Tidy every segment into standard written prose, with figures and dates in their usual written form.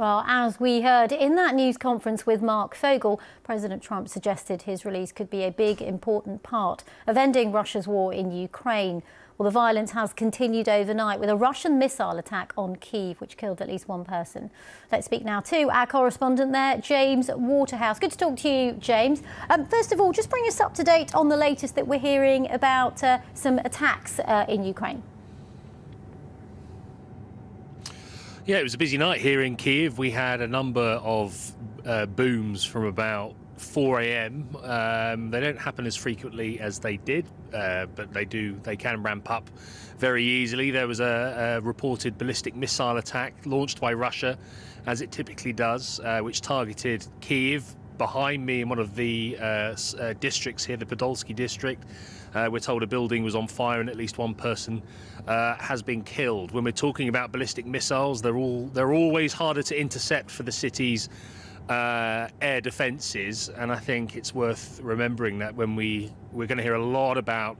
Well, as we heard in that news conference with Mark Fogel, President Trump suggested his release could be a big, important part of ending Russia's war in Ukraine. Well, the violence has continued overnight with a Russian missile attack on Kyiv, which killed at least one person. Let's speak now to our correspondent there, James Waterhouse. Good to talk to you, James. First of all, just bring us up to date on the latest that we're hearing about some attacks in Ukraine. Yeah, it was a busy night here in Kyiv. We had a number of booms from about 4 a.m. They don't happen as frequently as they did, but they can ramp up very easily. There was a reported ballistic missile attack launched by Russia, as it typically does, which targeted Kyiv. Behind me in one of the districts here, the Podolsky district, we're told a building was on fire and at least one person has been killed. When we're talking about ballistic missiles, they're always harder to intercept for the city's air defences, and I think it's worth remembering that when we're going to hear a lot about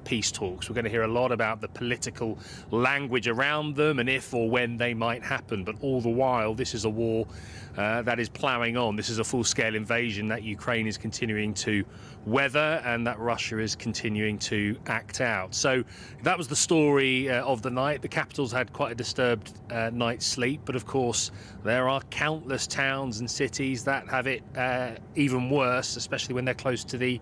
peace talks. We're going to hear a lot about the political language around them and if or when they might happen. But all the while, this is a war that is ploughing on. This is a full-scale invasion that Ukraine is continuing to weather and that Russia is continuing to act out. So that was the story of the night. The capital's had quite a disturbed night's sleep, but of course there are countless towns and cities that have it even worse, especially when they're close to the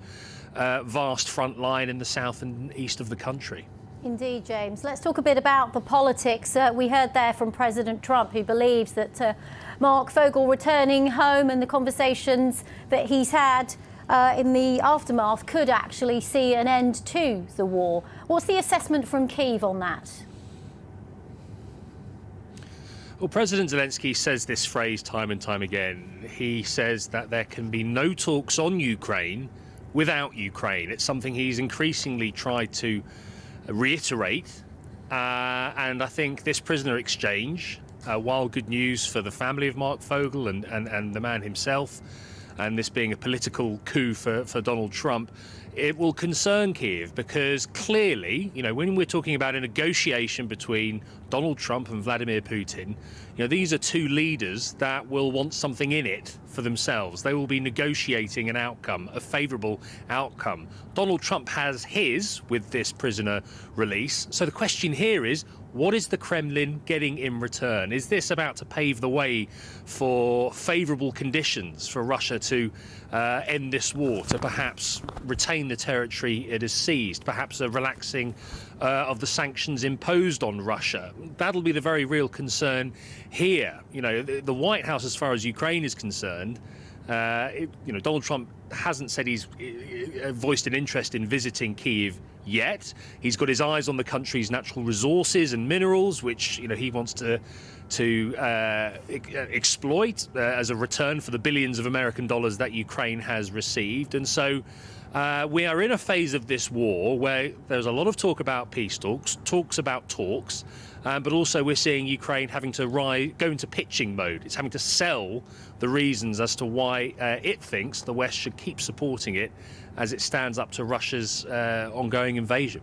vast front line in the south and east of the country. Indeed, James. Let's talk a bit about the politics. We heard there from President Trump, who believes that Mark Fogel returning home and the conversations that he's had in the aftermath could actually see an end to the war. What's the assessment from Kyiv on that? Well, President Zelensky says this phrase time and time again. He says that there can be no talks on Ukraine without Ukraine. It's something he's increasingly tried to reiterate, and I think this prisoner exchange, while good news for the family of Mark Fogel and the man himself, and this being a political coup for Donald Trump, it will concern Kyiv because clearly, when we're talking about a negotiation between Donald Trump and Vladimir Putin, these are two leaders that will want something in it for themselves. They will be negotiating an outcome, a favourable outcome. Donald Trump has his with this prisoner release. So the question here is, what is the Kremlin getting in return? Is this about to pave the way for favourable conditions for Russia to end this war, to perhaps retain the territory it has seized, perhaps a relaxing of the sanctions imposed on Russia? That'll be the very real concern here. The White House, as far as Ukraine is concerned, Donald Trump hasn't said he's voiced an interest in visiting Kyiv yet. He's got his eyes on the country's natural resources and minerals, which he wants to exploit as a return for the billions of American dollars that Ukraine has received. And so we are in a phase of this war where there's a lot of talk about peace talks about talks, but also we're seeing Ukraine having to go into pitching mode. It's having to sell the reasons as to why it thinks the West should keep supporting it as it stands up to Russia's ongoing invasion.